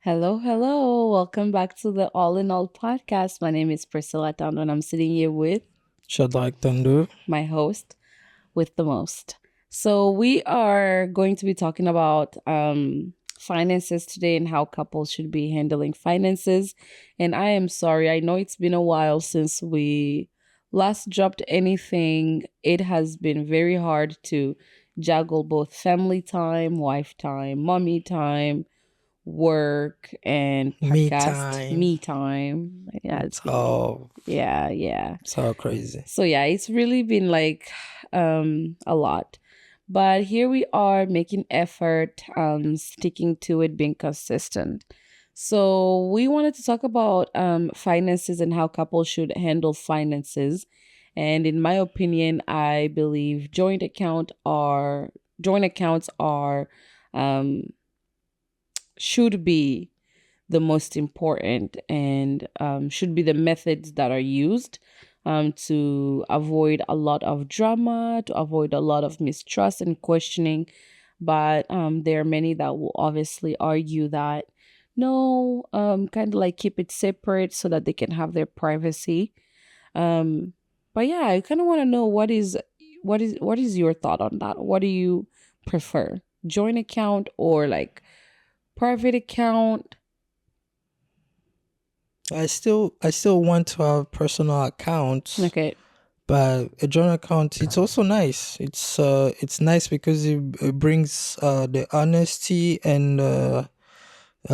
Hello, hello. Welcome back to the All in All podcast. My name is Priscilla Town and I'm sitting here with Shadrach Tandu. my host with the most. So, we are going to be talking about finances today and how couples should be handling finances. And I am sorry, I know it's been a while since we last dropped anything. It has been very hard to juggle both family time, wife time, mommy time, work and Me podcast time. me time. Yeah, it's been Oh, yeah. so crazy. So yeah, it's really been like a lot. But here we are making effort, sticking to it, being consistent. So we wanted to talk about finances and how couples should handle finances. And in my opinion, I believe joint accounts are um should be the most important and should be the methods that are used to avoid a lot of drama, to avoid a lot of mistrust and questioning. But there are many that will obviously argue that no, kind of like keep it separate so that they can have their privacy. Um, but yeah, I kind of want to know what is your thought on that? What do you prefer, joint account or like private account? I still want to have personal accounts, Okay. but a joint account it's also nice. It's nice because it brings the honesty and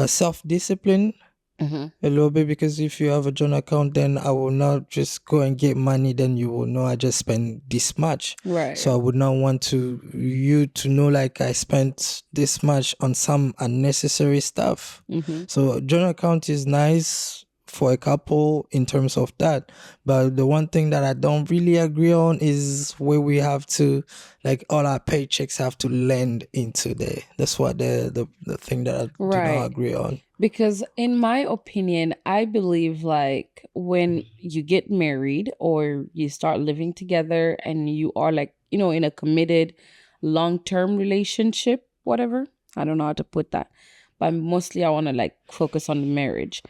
self discipline Mm-hmm. a little bit. Because if you have a joint account, then I will not just go and get money. Then you will know I just spent this much. Right. So I would not want you to know like I spent this much on some unnecessary stuff. Mm-hmm. So joint account is nice for a couple in terms of that. But the one thing that I don't really agree on is where we have to, like, all our paychecks have to lend into there. That's what the thing that I do not Right. agree on. Because in my opinion, I believe like when you get married or you start living together and you are like, in a committed long-term relationship, whatever. I don't know how to put that. But mostly I want to like focus on the marriage.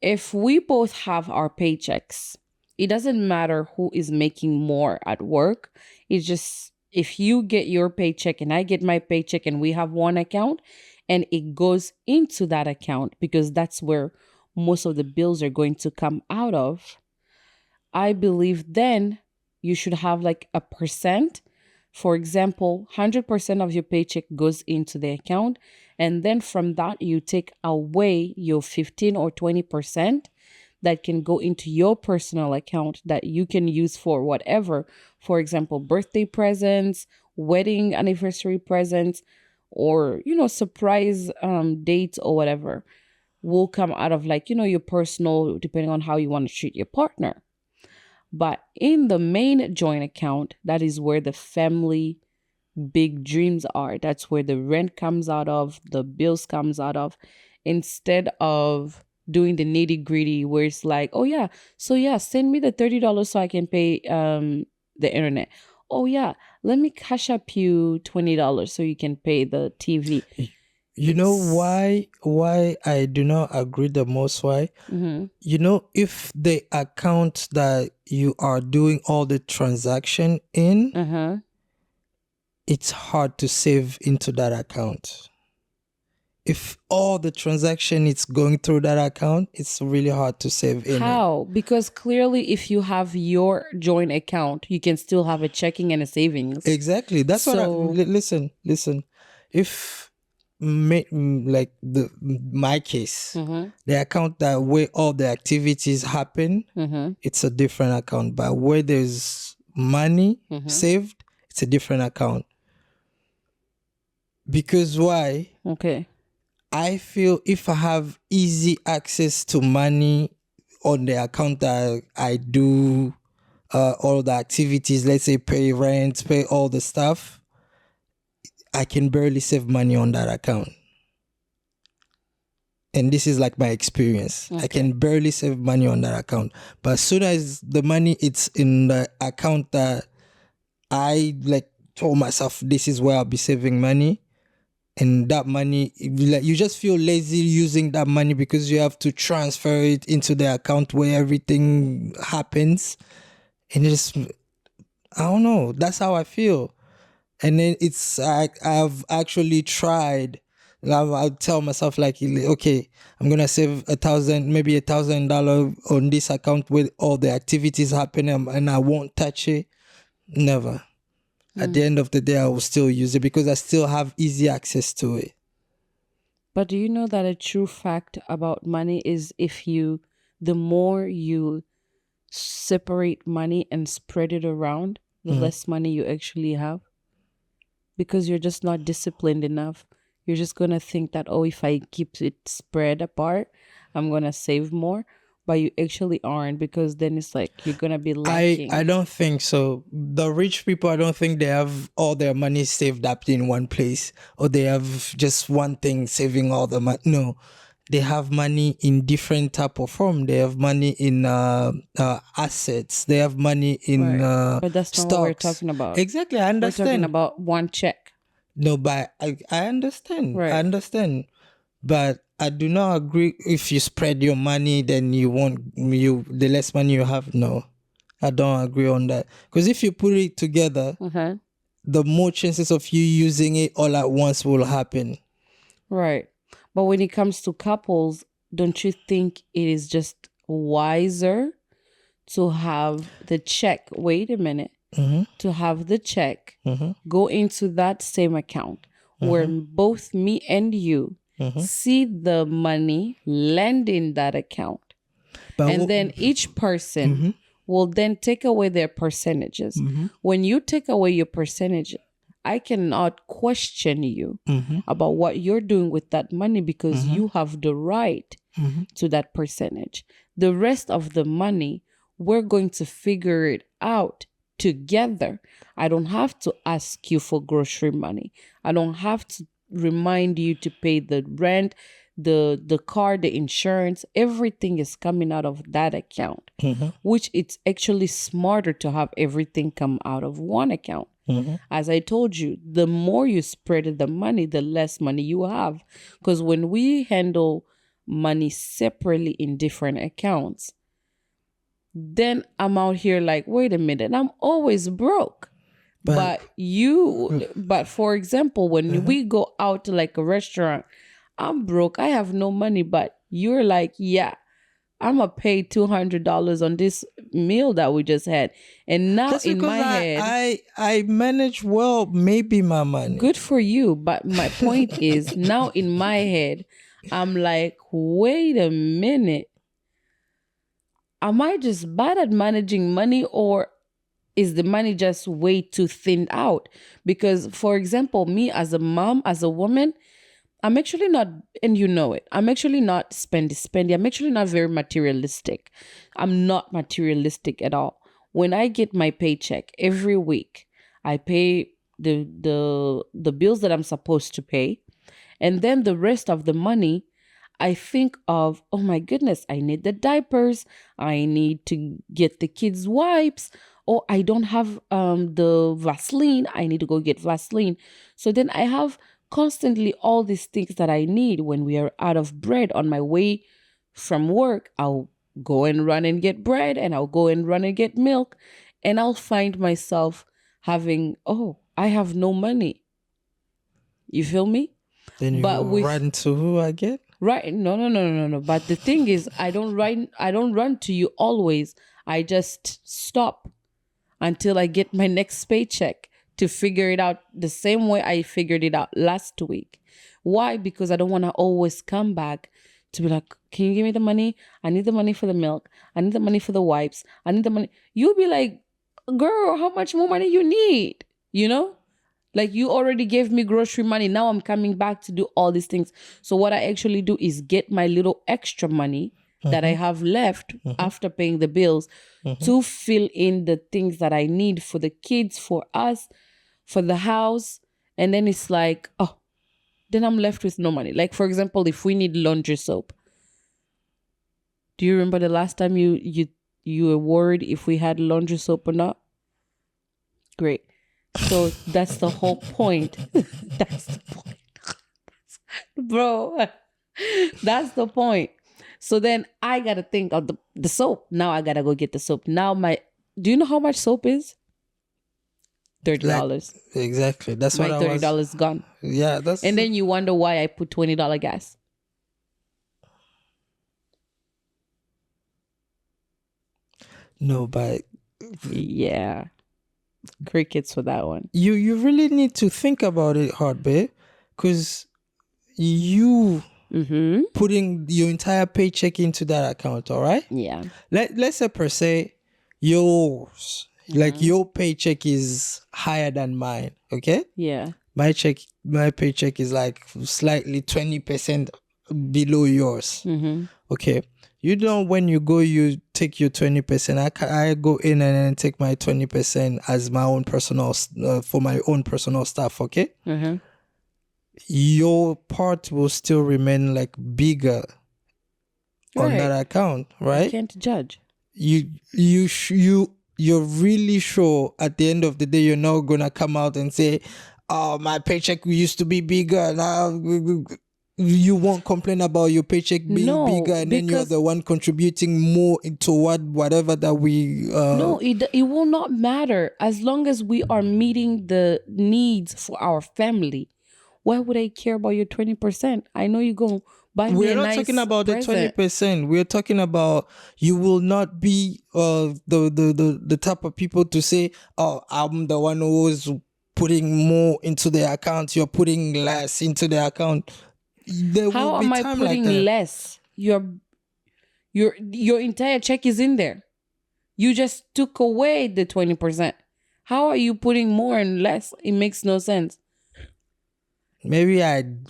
If we both have our paychecks, it doesn't matter who is making more at work. It's just if you get your paycheck and I get my paycheck and we have one account and it goes into that account because that's where most of the bills are going to come out of, I believe then you should have like a percent. For example, 100% of your paycheck goes into the account. And then from that, you take away your 15 or 20% that can go into your personal account that you can use for whatever. For example, birthday presents, wedding anniversary presents, or, surprise dates or whatever will come out of like, your personal, depending on how you want to treat your partner. But in the main joint account, that is where the family big dreams are. That's where the rent comes out of, the bills comes out of, instead of doing the nitty gritty where it's like, oh yeah, so yeah, send me the $30 so I can pay the internet. Oh yeah, let me cash up you $20 so you can pay the TV. You know It's why I do not agree the most? Why? mm-hmm, If the account that you are doing all the transaction in, uh-huh. it's hard to save into that account. If all the transaction is going through that account, it's really hard to save in it. How? Because clearly, if you have your joint account, you can still have a checking and a savings. Exactly. That's what So, listen. If like my case, mm-hmm, the account that where all the activities happen, mm-hmm, it's a different account. But where there's money mm-hmm. saved, it's a different account. Because why? Okay. I feel if I have easy access to money on the account that I do all the activities, let's say pay rent, pay all the stuff, I can barely save money on that account. And this is like my experience. I Okay. can barely save money on that account. But as soon as the money it's in the account that I like told myself this is where I'll be saving money, and that money, like, you just feel lazy using that money because you have to transfer it into the account where everything happens. And it's, I don't know, that's how I feel. And then it's like, I've actually tried. I'll tell myself like, okay, I'm gonna save maybe $1,000 on this account with all the activities happening, and I won't touch it. Never. At the end of the day, I will still use it because I still have easy access to it. But do you know that a true fact about money is the more you separate money and spread it around, the less money you actually have? Because you're just not disciplined enough. You're just going to think that, oh, if I keep it spread apart, I'm going to save more. But you actually aren't, because then it's like you're going to be lacking. I don't think so. The rich people, I don't think they have all their money saved up in one place, or they have just one thing saving all the money. No, they have money in different type of form. They have money in assets. They have money in Right. But that's not what we're stocks. talking about. Exactly, I We're understand. talking about one check. No, but I understand. Right. I understand. But I do not agree if you spread your money, then the less money you have. No, I don't agree on that. Because if you put it together, the more chances of you using it all at once will happen. Right. But when it comes to couples, don't you think it is just wiser to have the check? Wait a minute. To have the check go into that same account where both me and you see the money land in that account. And then each person will then take away their percentages. When you take away your percentage, I cannot question you about what you're doing with that money, because you have the right to that percentage. The rest of the money, we're going to figure it out together. I don't have to ask you for grocery money. I don't have to remind you to pay the rent, the car, the insurance. Everything is coming out of that account, which it's actually smarter to have everything come out of one account. As I told you, the more you spread the money, the less money you have. Because when we handle money separately in different accounts, then I'm out here like, wait a minute, I'm always broke. But for example, when we go out to like a restaurant, I'm broke, I have no money, but you're like, yeah, I'm gonna pay $200 on this meal that we just had. And now just in my head, I manage well, maybe my money. Good for you. But my point is, now in my head, I'm like, wait a minute. Am I just bad at managing money, or is the money just way too thinned out? Because, for example, me as a mom, as a woman, I'm actually not, and you know it, I'm actually not spendy. I'm actually not very materialistic. I'm not materialistic at all. When I get my paycheck every week, I pay the bills that I'm supposed to pay. And then the rest of the money, I think of, oh my goodness, I need the diapers. I need to get the kids' wipes. Or I don't have the Vaseline. I need to go get Vaseline. So then I have constantly all these things that I need. When we are out of bread on my way from work, I'll go and run and get bread, and I'll go and run and get milk. And I'll find myself having, oh, I have no money. You feel me? Then you run to who I get? Right. No. But the thing is, I don't run to you always. I just stop until I get my next paycheck to figure it out the same way I figured it out last week. Why? Because I don't want to always come back to be like, can you give me the money? I need the money for the milk. I need the money for the wipes. I need the money. You'll be like, girl, how much more money you need? You know? Like, you already gave me grocery money. Now I'm coming back to do all these things. So what I actually do is get my little extra money that I have left after paying the bills to fill in the things that I need for the kids, for us, for the house. And then it's like, oh, then I'm left with no money. Like, for example, if we need laundry soap. Do you remember the last time you were worried if we had laundry soap or not? Great. So that's the whole point. That's the point. Bro, that's the point. So then I gotta think of the soap. Now I gotta go get the soap. Now my do you know how much soap is? thirty Like dollars. exactly. That's what My I was. $30 gone. Yeah, that's And then you wonder why I put $20 gas. no, but Yeah. Crickets for that one. you really need to think about it hard, babe, because you Mm-hmm. putting your entire paycheck into that account. All right. Yeah. Let's say per se yours, like Mm-hmm. your paycheck is higher than mine. Okay. Yeah. My paycheck is like slightly 20% below yours. Mm-hmm. Okay. You know, when you go, you take your 20%. I go in and then take my 20% as my own personal, for my own personal stuff. Okay. Mm-hmm. Your part will still remain like bigger on Right. that account, I right? can't judge. You're really sure at the end of the day you're not gonna come out and say, "Oh, my paycheck used to be bigger." Now you won't complain about your paycheck being No, bigger, and then you're because the one contributing more into whatever that we. no, it will not matter as long as we are meeting the needs for our family. Why would I care about your 20%? I know you're going to buy me We're a not talking nice about the present. 20%. We're talking about you will not be the type of people to say, "Oh, I'm the one who is putting more into the account. You're putting less into the account." There will How be am I time like putting that. less? Your entire check is in there. You just took away the 20%. How are you putting more and less? It makes no sense. Maybe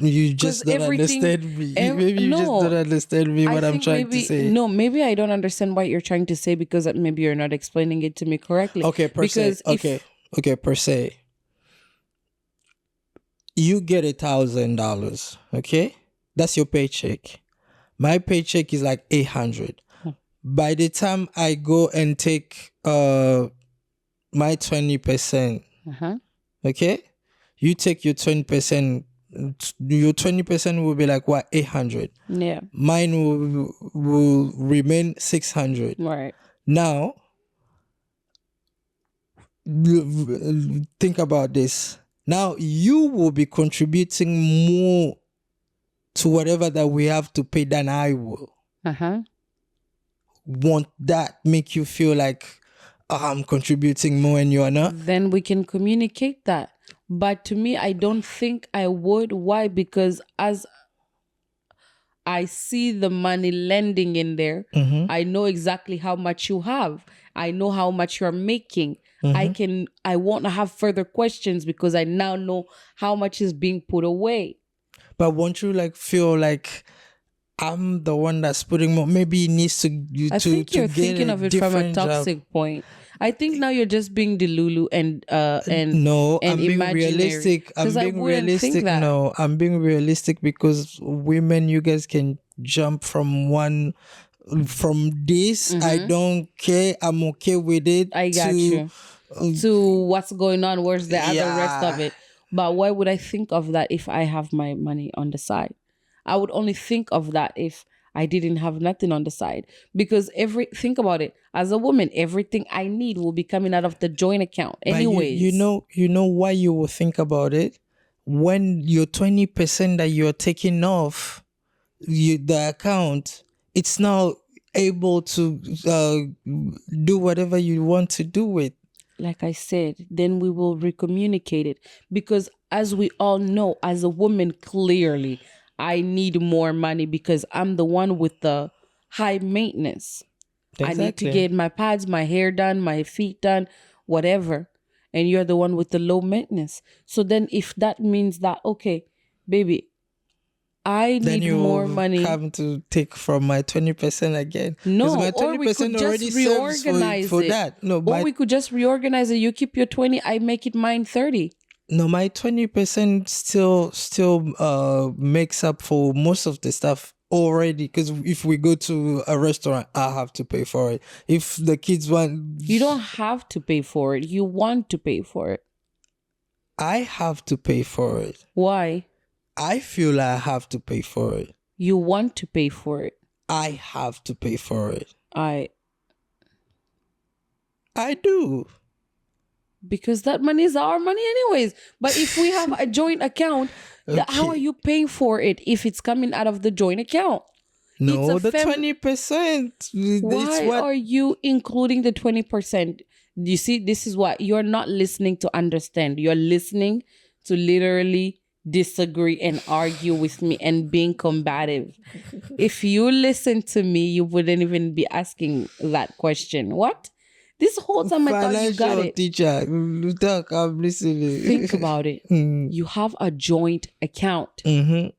you Because just don't everything, understand me. Maybe you just don't no, understand me I what I'm think trying to maybe say. no, maybe I don't understand what you're trying to say because maybe you're not explaining it to me correctly. Okay, per se. Because Okay, if okay, per se. You get $1,000. Okay, that's your paycheck. My paycheck is like 800. By the time I go and take my 20%, uh-huh. okay, you take your 20%. Your 20% will be like what, 800. Yeah, Mine will remain 600. right. Now think about this. Now you will be contributing more to whatever that we have to pay than I will. Uh-huh. Won't that make you feel like, "Oh, I'm contributing more and you're not?" Then we can communicate that. But to me, I don't think I would. Why? Because as I see the money lending in there, Mm-hmm. I know exactly how much you have. I know how much you're making. Mm-hmm. I won't have further questions because I now know how much is being put away. But won't you like feel like I'm the one that's putting more? Maybe it needs to you I think to you're get thinking a of it from a different job. toxic point. I think now you're just being delulu No, and I'm being imaginary. realistic. Because I'm I being wouldn't think realistic. that. No, I'm being realistic because women, you guys can jump from this. I Mm-hmm. don't care. I'm okay with it. I got To you. To what's going on, where's the other rest of yeah. it? But why would I think of that if I have my money on the side? I would only think of that if I didn't have nothing on the side. Because think about it, as a woman, everything I need will be coming out of the joint account. But Anyways. you know why you will think about it when your 20% that you're taking off the account, it's now able to do whatever you want to do with. Like I said, then we will recommunicate it. Because as we all know, as a woman, clearly, I need more money because I'm the one with the high maintenance. I need to Exactly. get my pads, my hair done, my feet done, whatever. And you're the one with the low maintenance. So then if that means that, okay, baby, I Then need more you money. come to take from my 20% again, because No, my or we could 20% just already serves reorganize for it. that. No, Or my we could just reorganize it. You keep your 20, I make it mine 30. no, my 20% still makes up for most of the stuff already, because if we go to a restaurant, I have to pay for it. If the kids want, You don't have to pay for it. You want to pay for it. I have to pay for it. Why? I feel I have to pay for it. You want to pay for it. I have to pay for it. I I do. Because that money is our money anyways. But if we have a joint account, how are Okay. you paying for it if it's coming out of the joint account? No, It's a the 20%. It's Why what are you including the 20%? You see, this is what you're not listening to understand. You're listening to literally disagree and argue with me and being combative. If you listen to me, you wouldn't even be asking that question. What? This whole time I thought you got financial it. teacher. Talk, I'm listening. Think about it. You have a joint account. Mm-hmm.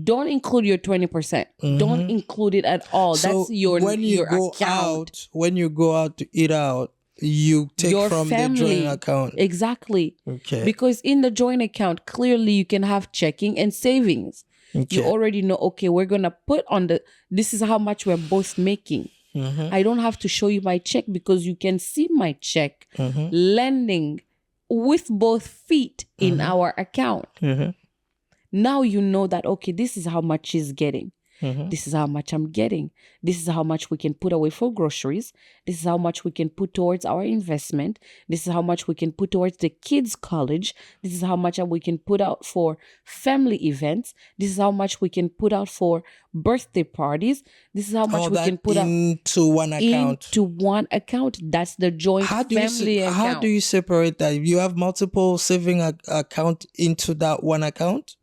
Don't include your 20%. Don't include it at all. So That's your when you go account. when you go out to eat out, you take Your from family. the joint account. Exactly. Okay. Because in the joint account, clearly you can have checking and savings. Okay. You already know, okay, we're going to put on this is how much we're both making. I don't have to show you my check because you can see my check landing with both feet in our account. Now you know that, okay, this is how much she's getting. This is how much I'm getting. This is how much we can put away for groceries. This is how much we can put towards our investment. This is how much we can put towards the kids' college. This is how much we can put out for family events. This is how much we can put out for birthday parties. This is how much we can put out into one account. into one account. That's the joint family account. How do you separate that? You have multiple saving account into that one account?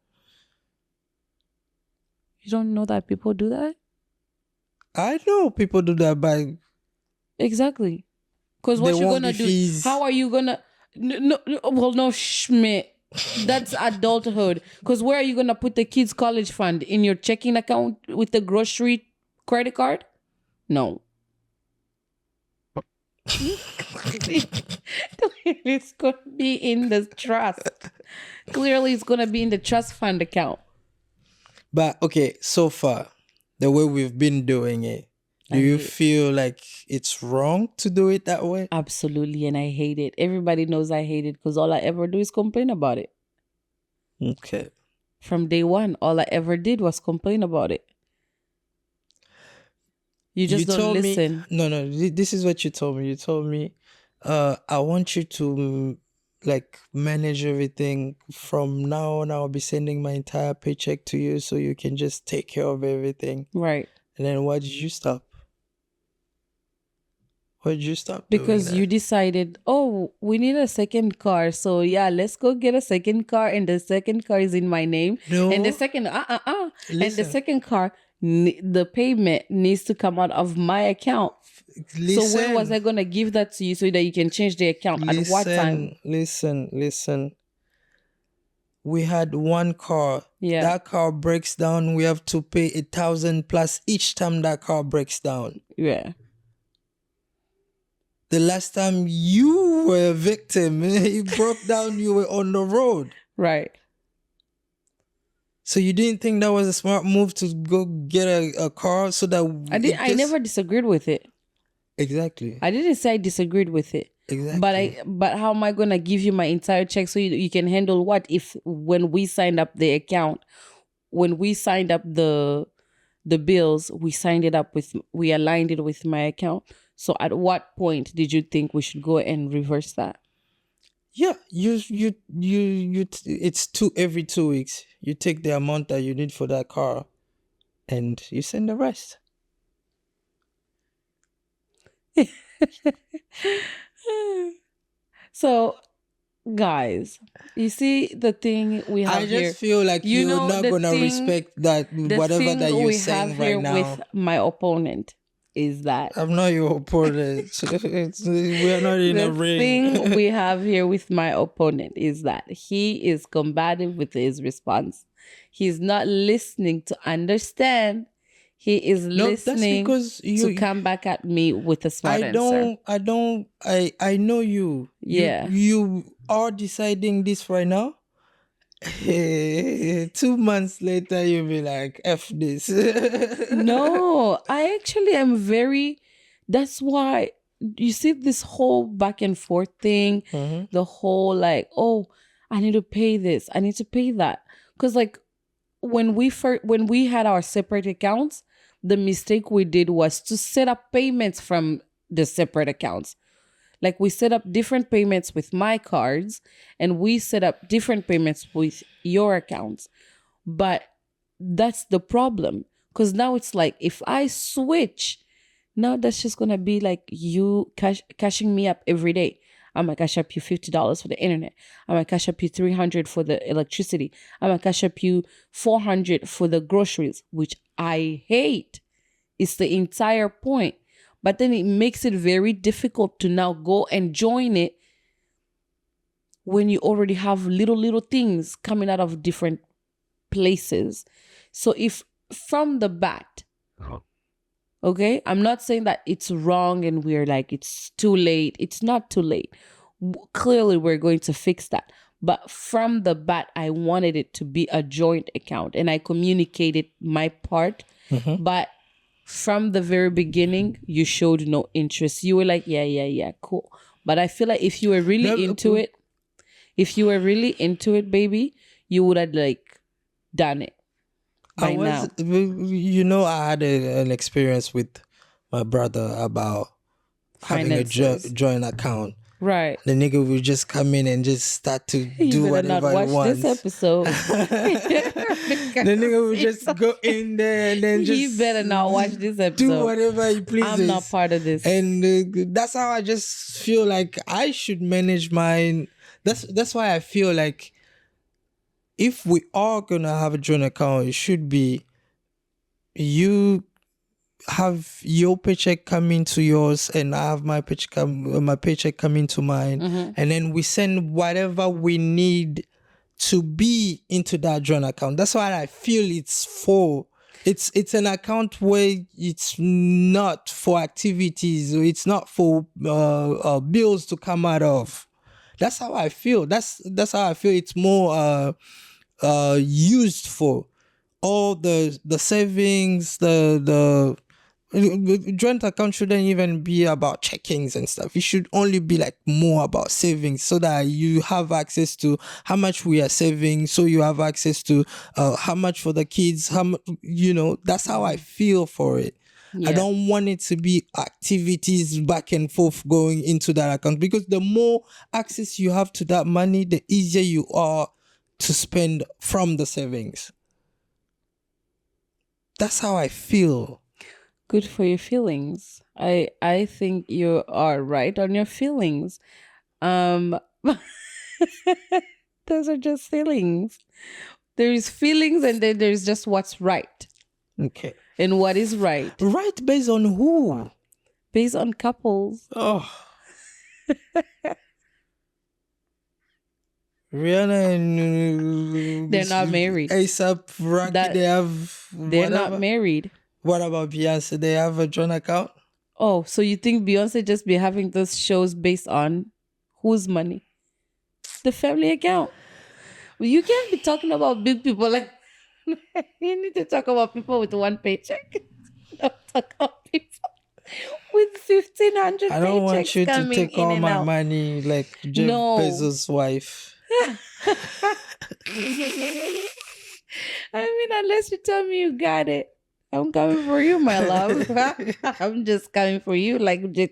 You don't know that people do that? I know people do that, but exactly. Because what There you're won't gonna be do? fees. How are you gonna? No, Schmidt. That's adulthood. Because where are you gonna put the kids' college fund? In your checking account with the grocery credit card? No. It's gonna be in the trust. Clearly, it's gonna be in the trust fund account. But okay, so far, the way we've been doing it, do you feel like it's wrong to do it that way? Absolutely, and I hate it. Everybody knows I hate it because all I ever do is complain about it. Okay. From day one, all I ever did was complain about it. You just don't listen. No, this is what you told me. You told me, I want you to like manage everything from now on. I'll be sending my entire paycheck to you so you can just take care of everything. Right. And then why did you stop? Why did you stop? Because you decided, oh, we need a second car. So yeah, let's go get a second car. And the second car is in my name. No. And the second, And the Listen. second car, the payment needs to come out of my account. So when was I going to give that to you so that you can change the account? At what time? Listen. We had one car. Yeah. That car breaks down. We have to pay 1,000 plus each time that car breaks down. Yeah. The last time you were a victim, it broke down, you were on the road. Right. So you didn't think that was a smart move to go get a car so that I never disagreed with it. Exactly. I didn't say I disagreed with it. Exactly. But how am I gonna give you my entire check so you can handle what if when we signed up the account, when we signed up the bills, we aligned it with my account. So at what point did you think we should go and reverse that? Yeah, it's every 2 weeks. You take the amount that you need for that car and you send the rest. So, guys, you see the thing we have here. I just feel like you're not gonna respect that whatever that you're saying right now. With my opponent is that I'm not your opponent. We are not in a ring. The thing we have here with my opponent is that he is combative with his response. He's not listening to understand. He is listening to come back at me with a smart answer. I know you. Yeah. You are deciding this right now. 2 months later, you'll be like, F this. No, I actually am that's why you see this whole back and forth thing, the whole like, oh, I need to pay this, I need to pay that. Because like when we had our separate accounts, the mistake we did was to set up payments from the separate accounts. Like we set up different payments with my cards and we set up different payments with your accounts. But that's the problem. Because now it's like if I switch, now that's just gonna be like you cashing me up every day. I'm gonna cash up you $50 for the internet. I'm gonna cash up you 300 for the electricity. I'm gonna cash up you 400 for the groceries, which I hate. It's the entire point. But then it makes it very difficult to now go and join it when you already have little things coming out of different places. So if from the bat, okay, I'm not saying that it's wrong and we're like it's too late. It's not too late. Clearly we're going to fix that. But from the bat, I wanted it to be a joint account and I communicated my part. But from the very beginning, you showed no interest. You were like, yeah, cool. But I feel like if you were really into it, baby, you would have like done it by now. I had an experience with my brother about having a Finances. joint account. Right. The nigga will just come in and just start to You do better not whatever he watch wants. this episode. The nigga will just go in there and then just You better not watch this episode. do whatever he pleases. I'm not part of this. And that's how I just feel like I should manage mine. That's why I feel like if we are gonna have a joint account, it should be you have your paycheck coming to yours and I have my paycheck coming to mine, and then we send whatever we need to be into that joint account. That's why I feel it's for. It's an account where it's not for activities. It's not for bills to come out of. That's how I feel. That's how I feel. It's more used for all the savings, the joint account shouldn't even be about checkings and stuff. It should only be like more about savings, so that you have access to how much we are saving, so you have access to how much for the kids, that's how I feel for it. I don't want it to be activities back and forth going into that account, because the more access you have to that money, the easier you are to spend from the savings. That's how I feel. Good for your feelings. I think you are right on your feelings. Those are just feelings. There's feelings and then there's just what's right. Okay. And what is right? Right based on who? Based on couples. Oh. Rihanna and they're not married. ASAP Rocky, they're not married. What about Beyonce? They have a joint account? Oh, so you think Beyonce just be having those shows based on whose money? The family account. Well, you can't be talking about big people like you need to talk about people with one paycheck. Don't talk about people with 1,500 I don't want you to take all my out. money like Jeff Bezos' wife. I mean, unless you tell me you got it, I'm coming for you, my love. I'm just coming for you like Jeff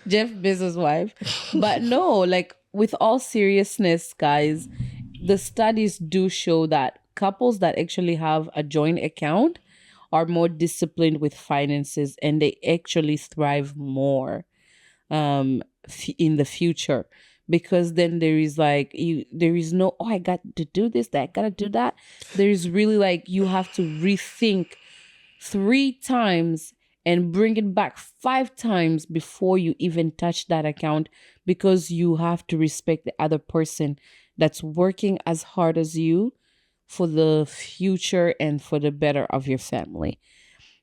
Bezos' wife. But no, like with all seriousness, guys, the studies do show that couples that actually have a joint account are more disciplined with finances and they actually thrive more in the future. Because then there is like there is no, oh, I got to do this, I gotta do that. There's really like you have to rethink 3 times and bring it back 5 times before you even touch that account, because you have to respect the other person that's working as hard as you for the future and for the better of your family.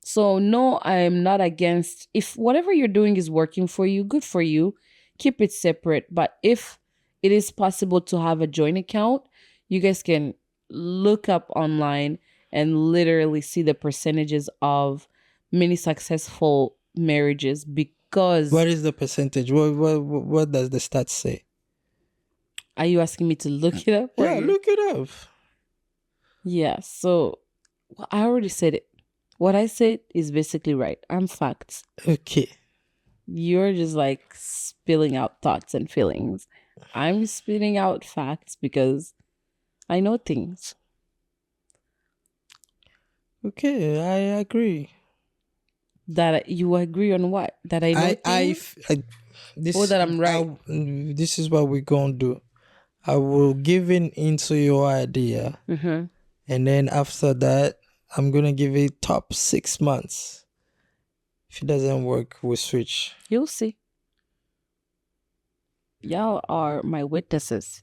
So no, I'm not against, if whatever you're doing is working for you, good for you. Keep it separate. But if it is possible to have a joint account, you guys can look up online and literally see the percentages of many successful marriages. Because what is the percentage? What does the stats say? Are you asking me to look it up? Yeah, look it up. Yeah. So well, I already said it. What I said is basically right. I'm facts. Okay. You're just like spilling out thoughts and feelings. I'm spitting out facts because I know things Okay, I agree. that you agree on what? That I know things or This that I'm right? this is what we're gonna do. I will give in into your idea, Mm-hmm. and then after that, I'm gonna give it top 6 months. If it doesn't work, we'll switch. You'll see. Y'all are my witnesses.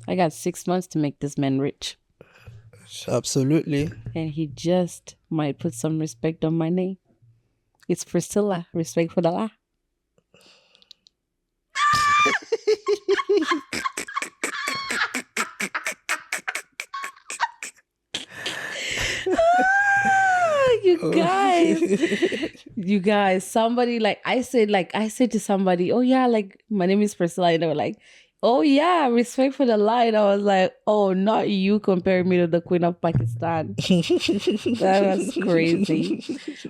I got 6 months to make this man rich. Absolutely. And he just might put some respect on my name. It's Priscilla. Respect for the law. You guys, somebody I said to somebody, oh yeah, like my name is Priscilla, and they were like, oh yeah, respect for the line. I was like, oh, not you comparing me to the Queen of Pakistan. That was crazy.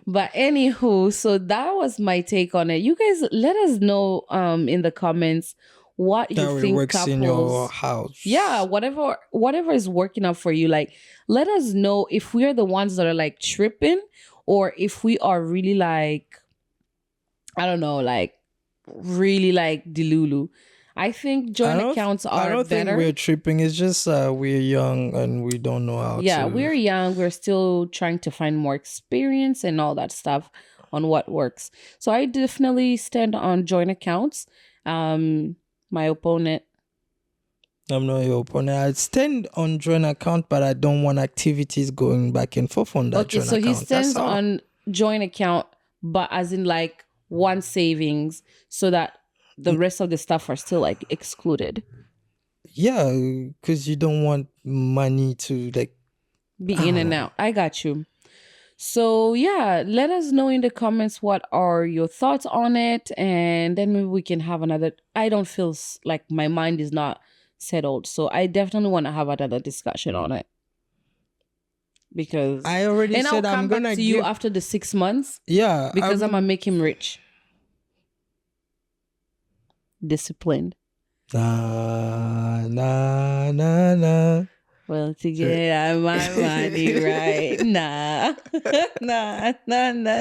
But anywho, so that was my take on it. You guys let us know in the comments what you How it think works in your couples, house. yeah, whatever is working out for you. Like, let us know if we are the ones that are like tripping, or if we are really like, I don't know, like really like delulu. I think joint accounts I are don't think we're better. tripping. It's just we're young and we don't know how Yeah, to. we're young. We're still trying to find more experience and all that stuff on what works. So I definitely stand on joint accounts. Um, my opponent. I'm not your opponent. I stand on joint account, but I don't want activities going back and forth on that Okay, joint so he account. That's stands all. on joint account, but as in like one savings, so that the rest of the stuff are still like excluded. Yeah, because you don't want money to like. Be I in don't and know. out. I got you. So yeah, let us know in the comments what are your thoughts on it, and then maybe we can have another. I don't feel like my mind is not settled, so I definitely want to have another discussion on it because, I already and I'll said I'm come back gonna to you give. after the 6 months Yeah, because I'm gonna make him rich, disciplined. Nah, nah, nah, nah. Well, to get my money right, nah, nah,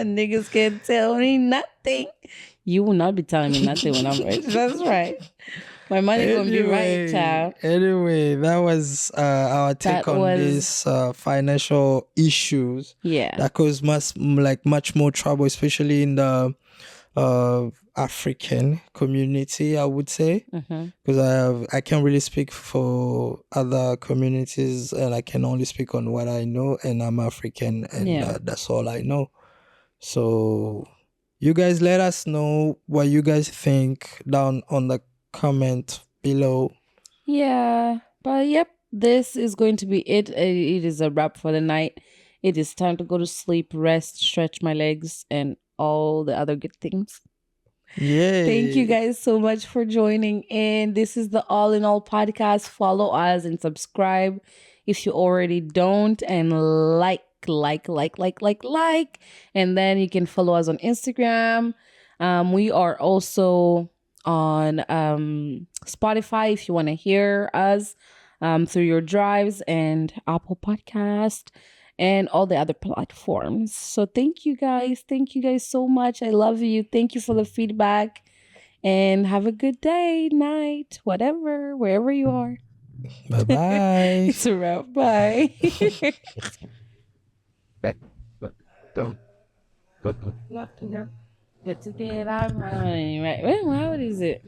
niggas can't tell me nothing. You will not be telling me nothing when I'm rich. That's right. My money gonna be right, child. Anyway, that was our take That on was, this financial issues yeah. that cause much more trouble, especially in the African community, I would say, Mm-hmm. because I can't really speak for other communities, and I can only speak on what I know, and I'm African, and Yeah. that's all I know. So you guys let us know what you guys think down on the comment below. Yeah. But yep, this is going to be it. It is a wrap for the night. It is time to go to sleep, rest, stretch my legs, and all the other good things. Thank you Yay. guys so much for joining in. This is the All in All podcast. Follow us and subscribe if you already don't, and like. And then you can follow us on Instagram. We are also on Spotify if you want to hear us through your drives, and Apple Podcast and all the other platforms. So thank you guys. Thank you guys so much. I love you. Thank you for the feedback. And have a good day, night, whatever, wherever you are. Bye bye. It's a wrap. Bye. Not to get our money right. Well, what is it?